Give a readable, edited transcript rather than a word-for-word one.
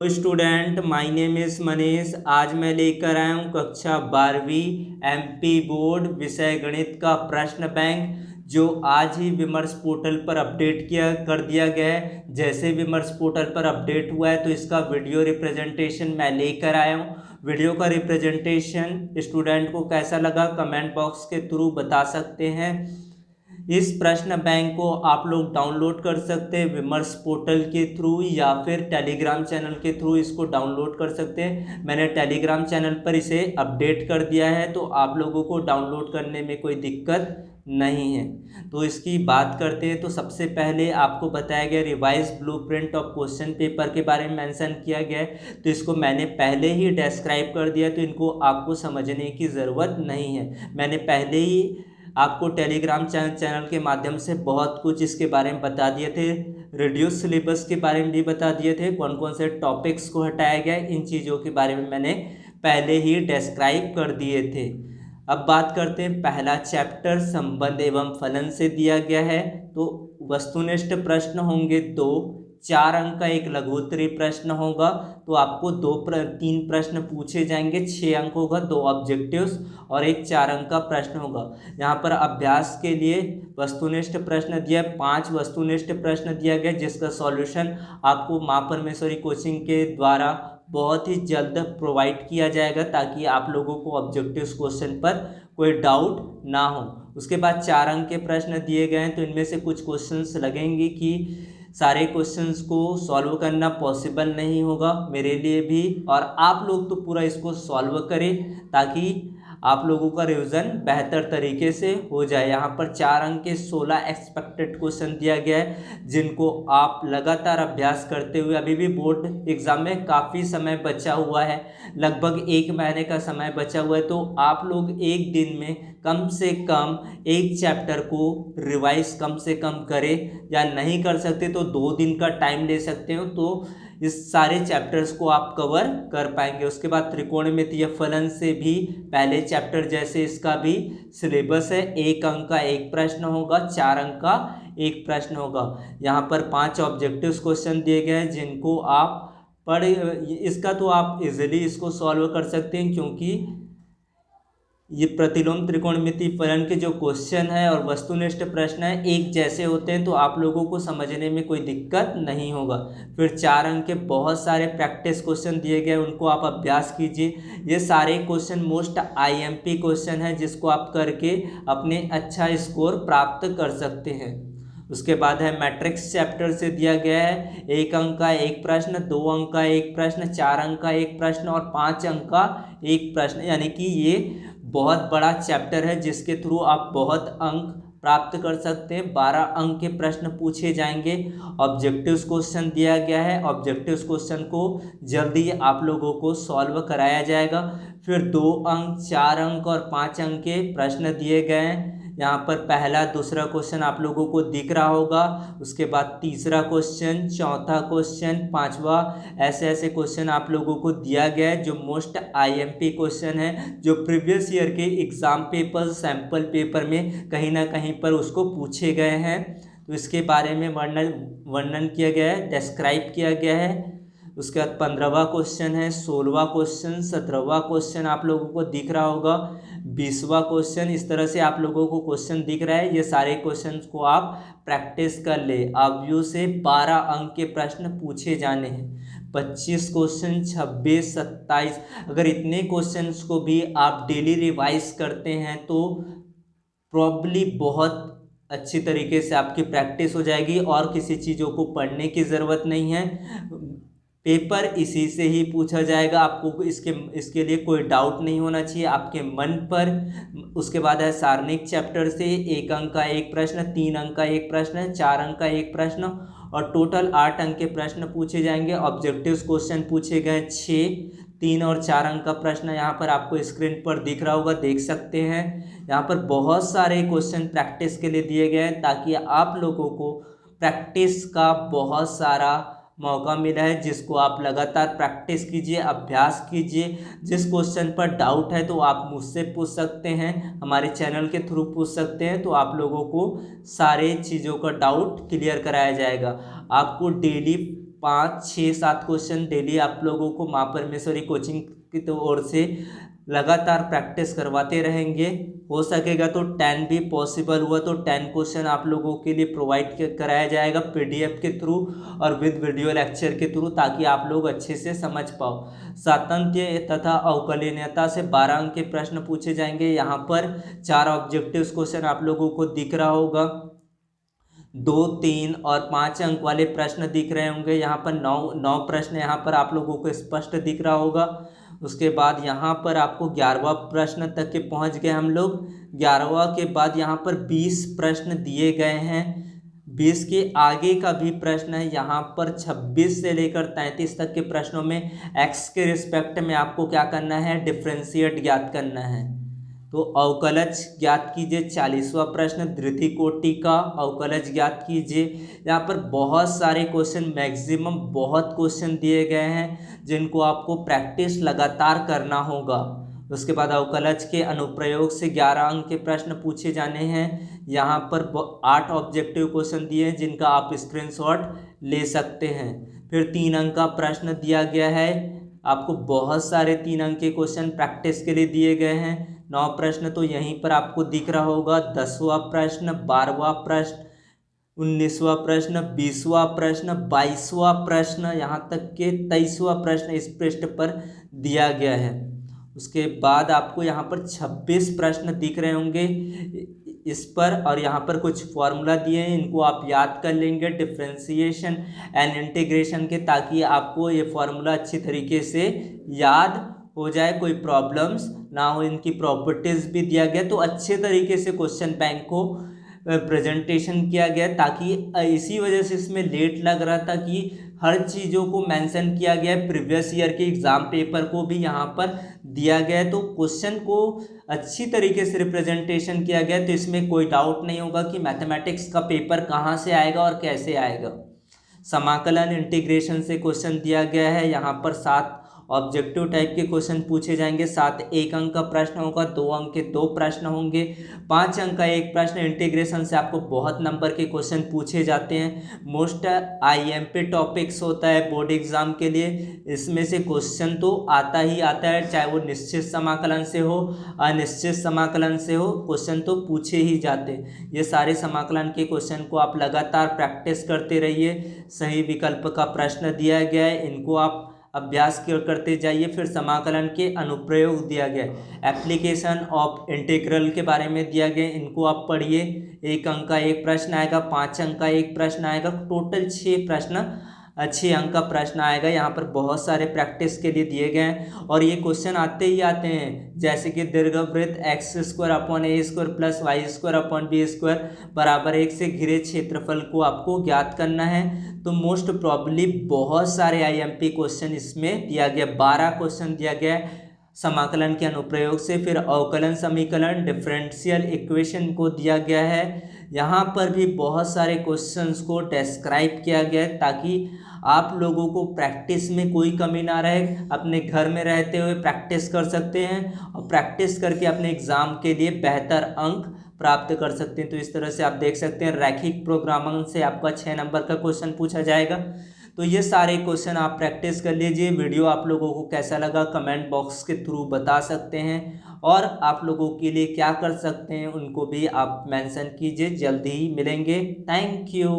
Student, my name is Manish. आज मैं लेकर आया हूँ कक्षा 12वीं एमपी बोर्ड विषय गणित का प्रश्न बैंक, जो आज ही विमर्श पोर्टल पर अपडेट कर दिया गया है। जैसे विमर्श पोर्टल पर अपडेट हुआ है तो इसका वीडियो रिप्रेजेंटेशन मैं लेकर आया हूँ। वीडियो का रिप्रेजेंटेशन स्टूडेंट को कैसा लगा कमेंट बॉक्स के थ्रू बता सकते हैं। इस प्रश्न बैंक को आप लोग डाउनलोड कर सकते हैं विमर्श पोर्टल के थ्रू या फिर टेलीग्राम चैनल के थ्रू इसको डाउनलोड कर सकते हैं। मैंने टेलीग्राम चैनल पर इसे अपडेट कर दिया है, तो आप लोगों को डाउनलोड करने में कोई दिक्कत नहीं है। तो इसकी बात करते हैं। तो सबसे पहले आपको बताया गया revise blueprint of question paper के बारे में मेंशन किया गया है, तो इसको मैंने पहले ही डिस्क्राइब कर दिया, तो इनको आपको समझने की ज़रूरत नहीं है। मैंने पहले ही आपको टेलीग्राम चैनल के माध्यम से बहुत कुछ इसके बारे में बता दिए थे। रिड्यूस सिलेबस के बारे में भी बता दिए थे, कौन कौन से टॉपिक्स को हटाया गया, इन चीज़ों के बारे में मैंने पहले ही डिस्क्राइब कर दिए थे। अब बात करते हैं, पहला चैप्टर संबंध एवं फलन से दिया गया है। तो वस्तुनिष्ठ प्रश्न होंगे 2, 4 अंक का एक लघुत्तरीय प्रश्न होगा। तो आपको 3 प्रश्न पूछे जाएंगे, 6 अंक होगा, 2 ऑब्जेक्टिव्स और एक 4 अंक का प्रश्न होगा। यहाँ पर अभ्यास के लिए वस्तुनिष्ठ प्रश्न दिया, 5 वस्तुनिष्ठ प्रश्न दिया गया, जिसका सॉल्यूशन आपको मां परमेश्वरी कोचिंग के द्वारा बहुत ही जल्द प्रोवाइड किया जाएगा, ताकि आप लोगों को ऑब्जेक्टिव क्वेश्चन पर कोई डाउट ना हो। उसके बाद 4 अंक के प्रश्न दिए गए हैं, तो इनमें से कुछ क्वेश्चंस लगेंगे कि सारे क्वेश्चंस को सॉल्व करना पॉसिबल नहीं होगा मेरे लिए भी, और आप लोग तो पूरा इसको सॉल्व करें ताकि आप लोगों का रिवीजन बेहतर तरीके से हो जाए। यहाँ पर 4 अंक के 16 एक्सपेक्टेड क्वेश्चन दिया गया है, जिनको आप लगातार अभ्यास करते हुए, अभी भी बोर्ड एग्जाम में काफ़ी समय बचा हुआ है, लगभग 1 महीने का समय बचा हुआ है, तो आप लोग एक दिन में कम से कम एक चैप्टर को रिवाइज कम से कम करें, या नहीं कर सकते तो 2 दिन का टाइम ले सकते हो, तो इस सारे चैप्टर्स को आप कवर कर पाएंगे। उसके बाद त्रिकोणमितीय फलन से भी पहले चैप्टर जैसे इसका भी सिलेबस है, 1 अंक का एक प्रश्न होगा, 4 अंक का एक प्रश्न होगा। यहाँ पर 5 ऑब्जेक्टिव्स क्वेश्चन दिए गए हैं, जिनको आप पढ़, इसका तो आप इजीली इसको सॉल्व कर सकते हैं, क्योंकि ये प्रतिलोम त्रिकोणमितीय फलन के जो क्वेश्चन है और वस्तुनिष्ठ प्रश्न है एक जैसे होते हैं, तो आप लोगों को समझने में कोई दिक्कत नहीं होगा। फिर 4 अंक के बहुत सारे प्रैक्टिस क्वेश्चन दिए गए, उनको आप अभ्यास कीजिए। ये सारे क्वेश्चन मोस्ट आईएमपी क्वेश्चन है, जिसको आप करके अपने अच्छा स्कोर प्राप्त कर सकते हैं। उसके बाद है मैट्रिक्स चैप्टर से दिया गया है, 1 अंक का एक प्रश्न, 2 अंक का एक प्रश्न, 4 अंक का एक प्रश्न और 5 अंक का एक प्रश्न, यानी कि ये बहुत बड़ा चैप्टर है, जिसके थ्रू आप बहुत अंक प्राप्त कर सकते हैं। 12 अंक के प्रश्न पूछे जाएंगे। ऑब्जेक्टिव क्वेश्चन दिया गया है, ऑब्जेक्टिव क्वेश्चन को जल्दी आप लोगों को सॉल्व कराया जाएगा। फिर 2 अंक, 4 अंक और 5 अंक के प्रश्न दिए गए हैं। यहाँ पर पहला, दूसरा क्वेश्चन आप लोगों को दिख रहा होगा, उसके बाद तीसरा क्वेश्चन, चौथा क्वेश्चन, 5वां, ऐसे ऐसे क्वेश्चन आप लोगों को दिया गया है, जो मोस्ट आईएमपी क्वेश्चन है, जो प्रीवियस ईयर के एग्जाम पेपर, सैम्पल पेपर में कहीं ना कहीं पर उसको पूछे गए हैं। तो इसके बारे में वर्णन किया गया है, डिस्क्राइब किया गया है। उसके बाद 15वां क्वेश्चन है, 16वां क्वेश्चन, 17वां क्वेश्चन आप लोगों को दिख रहा होगा, 20वां क्वेश्चन, इस तरह से आप लोगों को क्वेश्चन दिख रहा है। ये सारे क्वेश्चन को आप प्रैक्टिस कर ले। आव्यू से 12 अंक के प्रश्न पूछे जाने हैं, 25 क्वेश्चन, 26, 27, अगर इतने क्वेश्चंस को भी आप डेली रिवाइज करते हैं तो प्रॉब्ली बहुत अच्छी तरीके से आपकी प्रैक्टिस हो जाएगी, और किसी चीज़ों को पढ़ने की ज़रूरत नहीं है। पेपर इसी से ही पूछा जाएगा, आपको इसके लिए कोई डाउट नहीं होना चाहिए आपके मन पर। उसके बाद है सारणिक चैप्टर से 1 अंक का एक प्रश्न, 3 अंक का एक प्रश्न, 4 अंक का एक प्रश्न और टोटल 8 अंक के प्रश्न पूछे जाएंगे। ऑब्जेक्टिव क्वेश्चन पूछे गए 6, 3 और 4 अंक का प्रश्न यहाँ पर आपको स्क्रीन पर दिख रहा होगा, देख सकते हैं। यहाँ पर बहुत सारे क्वेश्चन प्रैक्टिस के लिए दिए गए हैं, ताकि आप लोगों को प्रैक्टिस का बहुत सारा मौका मिला है, जिसको आप लगातार प्रैक्टिस कीजिए, अभ्यास कीजिए। जिस क्वेश्चन पर डाउट है तो आप मुझसे पूछ सकते हैं, हमारे चैनल के थ्रू पूछ सकते हैं, तो आप लोगों को सारे चीज़ों का डाउट क्लियर कराया जाएगा। आपको डेली 5, 6, 7 क्वेश्चन डेली आप लोगों को माँ परमेश्वरी कोचिंग की ओर से लगातार प्रैक्टिस करवाते रहेंगे। हो सकेगा तो 10 भी पॉसिबल हुआ तो 10 क्वेश्चन आप लोगों के लिए प्रोवाइड कराया जाएगा PDF के थ्रू और विद वीडियो लेक्चर के थ्रू, ताकि आप लोग अच्छे से समझ पाओ। सातत्य तथा अवकलनीयता से 12 अंक के प्रश्न पूछे जाएंगे। यहाँ पर 4 ऑब्जेक्टिव क्वेश्चन आप लोगों को दिख रहा होगा, 2, 3 और 5 अंक वाले प्रश्न दिख रहे होंगे। यहाँ पर 9 प्रश्न यहाँ पर आप लोगों को स्पष्ट दिख रहा होगा। उसके बाद यहाँ पर आपको 11वां प्रश्न तक के पहुँच गए हम लोग। 11वां के बाद यहाँ पर 20 प्रश्न दिए गए हैं। 20 के आगे का भी प्रश्न है। यहाँ पर 26 से लेकर 33 तक के प्रश्नों में एक्स के रिस्पेक्ट में आपको क्या करना है, डिफ्रेंशिएट ज्ञात करना है। तो अवकलज ज्ञात कीजिए 40वां प्रश्न, द्वितीय कोटि का अवकलज ज्ञात कीजिए। यहाँ पर बहुत सारे क्वेश्चन, मैक्सिमम बहुत क्वेश्चन दिए गए हैं जिनको आपको प्रैक्टिस लगातार करना होगा। उसके बाद अवकलज के अनुप्रयोग से 11 अंक के प्रश्न पूछे जाने हैं। यहाँ पर 8 ऑब्जेक्टिव क्वेश्चन दिए हैं जिनका आप स्क्रीनशॉट ले सकते हैं। फिर 3 अंक का प्रश्न दिया गया है आपको, बहुत सारे 3 अंक के क्वेश्चन प्रैक्टिस के लिए दिए गए हैं। 9 प्रश्न तो यहीं पर आपको दिख रहा होगा। 10वां प्रश्न, 12वां प्रश्न, 19वां प्रश्न, 20वां प्रश्न, 22वां प्रश्न, यहाँ तक के 23वां प्रश्न इस पृष्ठ पर दिया गया है। उसके बाद आपको यहाँ पर 26 प्रश्न दिख रहे होंगे इस पर, और यहाँ पर कुछ फॉर्मूला दिए हैं, इनको आप याद कर लेंगे डिफ्रेंसिएशन एंड इंटीग्रेशन के, ताकि आपको ये फॉर्मूला अच्छी तरीके से याद हो जाए, कोई प्रॉब्लम्स ना हो। इनकी प्रॉपर्टीज भी दिया गया, तो अच्छे तरीके से क्वेश्चन बैंक को प्रेजेंटेशन किया गया, ताकि इसी वजह से इसमें लेट लग रहा था कि हर चीज़ों को मेंशन किया गया है। प्रीवियस ईयर के एग्ज़ाम पेपर को भी यहाँ पर दिया गया है, तो क्वेश्चन को अच्छी तरीके से रिप्रेजेंटेशन किया गया है। तो इसमें कोई डाउट नहीं होगा कि मैथमेटिक्स का पेपर कहाँ से आएगा और कैसे आएगा। समाकलन इंटीग्रेशन से क्वेश्चन दिया गया है। यहाँ पर 7 ऑब्जेक्टिव टाइप के क्वेश्चन पूछे जाएंगे। 7 1 अंक का प्रश्न होगा, 2 अंक के 2 प्रश्न होंगे, 5 अंक का 1 प्रश्न। इंटीग्रेशन से आपको बहुत नंबर के क्वेश्चन पूछे जाते हैं। मोस्ट IMP टॉपिक्स होता है बोर्ड एग्जाम के लिए, इसमें से क्वेश्चन तो आता ही आता है, चाहे वो निश्चित समाकलन से हो अनिश्चित समाकलन से हो, क्वेश्चन तो पूछे ही जाते। ये सारे समाकलन के क्वेश्चन को आप लगातार प्रैक्टिस करते रहिए। सही विकल्प का प्रश्न दिया गया है, इनको आप अभ्यास करते जाइए। फिर समाकलन के अनुप्रयोग दिया गया, एप्लीकेशन ऑफ इंटीग्रल के बारे में दिया गया, इनको आप पढ़िए। 1 अंक का 1 प्रश्न आएगा, 5 अंक का 1 प्रश्न आएगा, टोटल 6 प्रश्न, 6 अंक का प्रश्न आएगा। यहाँ पर बहुत सारे प्रैक्टिस के लिए दिए गए हैं और ये क्वेश्चन आते ही आते हैं, जैसे कि दीर्घवृत्त x² + y² + b² बराबर 1 से घिरे क्षेत्रफल को आपको ज्ञात करना है। तो मोस्ट प्रॉब्ली बहुत सारे IMP क्वेश्चन इसमें दिया गया, 12 क्वेश्चन दिया गया है समाकलन के अनुप्रयोग से। फिर अवकलन समीकरण, डिफरेंशियल इक्वेशन को दिया गया है। यहाँ पर भी बहुत सारे क्वेश्चंस को डिस्क्राइब किया गया है, ताकि आप लोगों को प्रैक्टिस में कोई कमी ना रहे। अपने घर में रहते हुए प्रैक्टिस कर सकते हैं और प्रैक्टिस करके अपने एग्ज़ाम के लिए बेहतर अंक प्राप्त कर सकते हैं। तो इस तरह से आप देख सकते हैं रैखिक प्रोग्रामिंग से आपका 6 नंबर का क्वेश्चन पूछा जाएगा। तो ये सारे क्वेश्चन आप प्रैक्टिस कर लीजिए। वीडियो आप लोगों को कैसा लगा कमेंट बॉक्स के थ्रू बता सकते हैं, और आप लोगों के लिए क्या कर सकते हैं उनको भी आप मेंशन कीजिए। जल्दी ही मिलेंगे। Thank you.